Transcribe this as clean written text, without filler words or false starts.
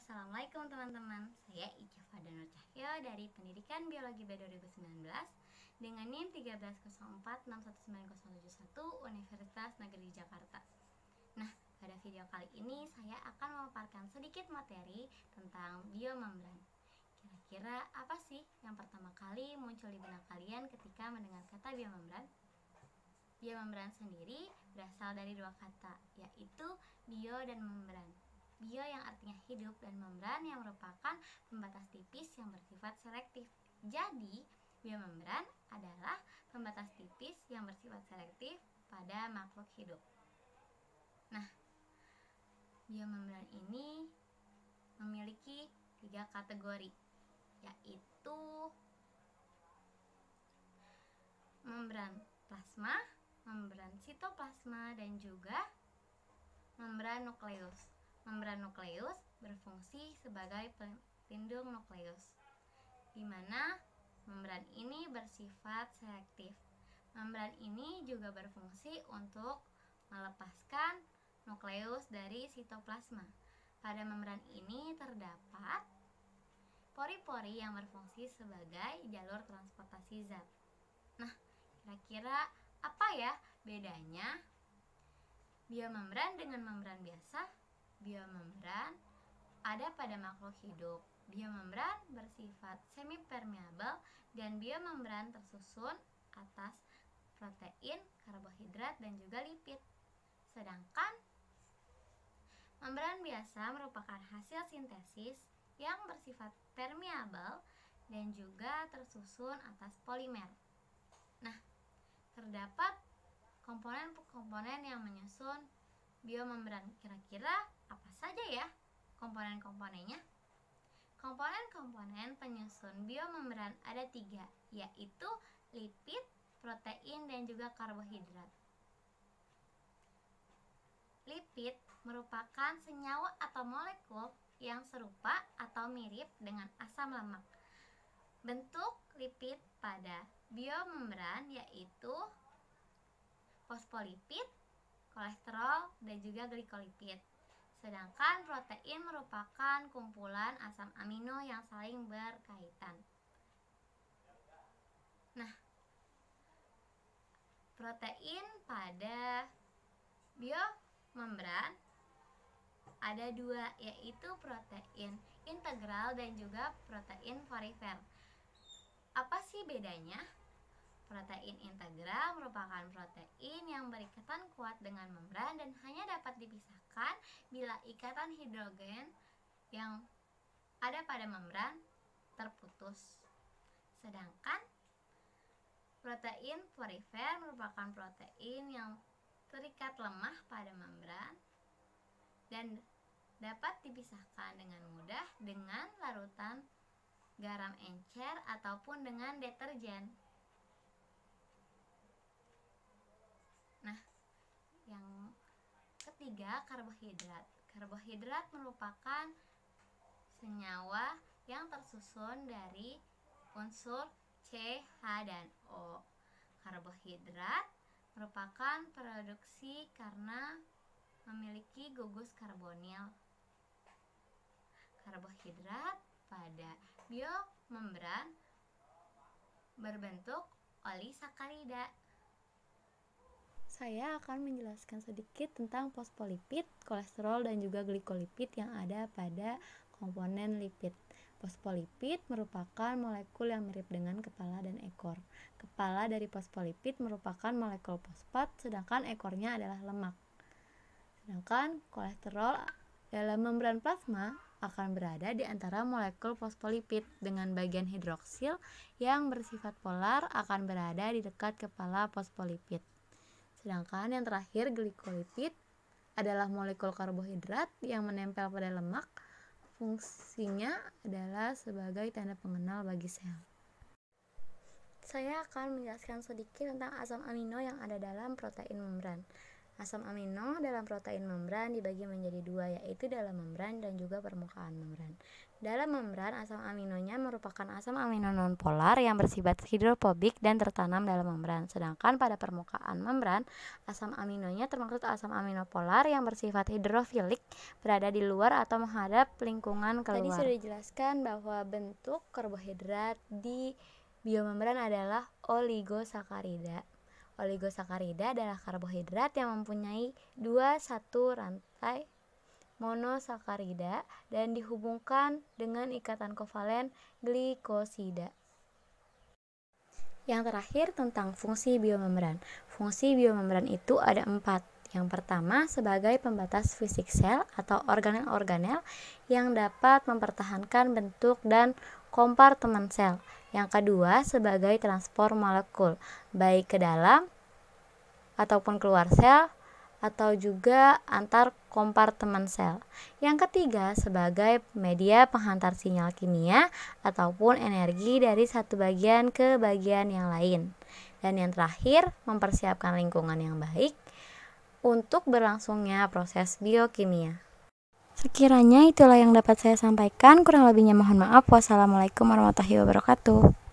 Assalamualaikum teman-teman. Saya Ica Fadanur Cahyo dari Pendidikan Biologi B 2019 dengan NIM 130461971 Universitas Negeri Jakarta. Nah, pada video kali ini saya akan memaparkan sedikit materi tentang biomembran. Kira-kira apa sih yang pertama kali muncul di benak kalian ketika mendengar kata biomembran? Biomembran sendiri berasal dari dua kata, yaitu bio dan membran. Bio yang artinya hidup dan membran yang merupakan pembatas tipis yang bersifat selektif. Jadi, biomembran adalah pembatas tipis yang bersifat selektif pada makhluk hidup. Nah, biomembran ini memiliki 3 kategori, yaitu membran plasma, membran sitoplasma, dan juga membran nukleus. Membran nukleus berfungsi sebagai pelindung nukleus, di mana membran ini bersifat selektif. Membran ini juga berfungsi untuk melepaskan nukleus dari sitoplasma. Pada membran ini terdapat pori-pori yang berfungsi sebagai jalur transportasi zat. Nah, kira-kira apa ya bedanya biomembran dengan membran biasa? Biomembran ada pada makhluk hidup. Biomembran bersifat semi-permeabel dan biomembran tersusun atas protein, karbohidrat, dan juga lipid. Sedangkan membran biasa merupakan hasil sintesis yang bersifat permeabel dan juga tersusun atas polimer. Nah, terdapat komponen-komponen yang menyusun biomembran. Kira-kira apa saja ya komponen-komponennya? Komponen-komponen penyusun biomembran ada 3, yaitu lipid, protein, dan juga karbohidrat. Lipid merupakan senyawa atau molekul yang serupa atau mirip dengan asam lemak. Bentuk lipid pada biomembran yaitu fosfolipid, kolesterol, dan juga glikolipid. Sedangkan protein merupakan kumpulan asam amino yang saling berkaitan. Nah, protein pada biomembran ada 2, yaitu protein integral dan juga protein porifer. Apa sih bedanya? Protein integral merupakan protein yang berikatan kuat dengan membran dan hanya dapat dipisahkan bila ikatan hidrogen yang ada pada membran terputus. Sedangkan protein porifer merupakan protein yang terikat lemah pada membran dan dapat dipisahkan dengan mudah dengan larutan garam encer ataupun dengan deterjen. Nah, yang ketiga, karbohidrat. Karbohidrat merupakan senyawa yang tersusun dari unsur C, H, dan O. Karbohidrat merupakan produksi karena memiliki gugus karbonil. Karbohidrat pada biomembran berbentuk olisakarida. Saya akan menjelaskan sedikit tentang fosfolipid, kolesterol, dan juga glikolipid yang ada pada komponen lipid. Fosfolipid merupakan molekul yang mirip dengan kepala dan ekor. Kepala dari fosfolipid merupakan molekul fosfat, sedangkan ekornya adalah lemak. Sedangkan kolesterol dalam membran plasma akan berada di antara molekul fosfolipid dengan bagian hidroksil yang bersifat polar akan berada di dekat kepala fosfolipid. Sedangkan yang terakhir, glikolipid adalah molekul karbohidrat yang menempel pada lemak. Fungsinya adalah sebagai tanda pengenal bagi sel. Saya akan menjelaskan sedikit tentang asam amino yang ada dalam protein membran. Asam amino dalam protein membran dibagi menjadi dua, yaitu dalam membran dan juga permukaan membran. Dalam membran, asam aminonya merupakan asam amino nonpolar yang bersifat hidrofobik dan tertanam dalam membran. Sedangkan pada permukaan membran, asam aminonya termaksud asam amino polar yang bersifat hidrofilik, berada di luar atau menghadap lingkungan keluar. Tadi sudah dijelaskan bahwa bentuk karbohidrat di biomembran adalah oligosakarida. Oligosakarida adalah karbohidrat yang mempunyai 21 rantai monosakarida dan dihubungkan dengan ikatan kovalen glikosida. Yang terakhir tentang fungsi biomembran. Fungsi biomembran itu ada 4. Yang pertama sebagai pembatas fisik sel atau organel-organel yang dapat mempertahankan bentuk dan kompartemen sel. Yang kedua sebagai transport molekul, baik ke dalam ataupun keluar sel atau juga antar kompartemen sel. Yang ketiga sebagai media penghantar sinyal kimia ataupun energi dari satu bagian ke bagian yang lain. Dan yang terakhir mempersiapkan lingkungan yang baik untuk berlangsungnya proses biokimia. Sekiranya itulah yang dapat saya sampaikan, kurang lebihnya mohon maaf. Wassalamualaikum warahmatullahi wabarakatuh.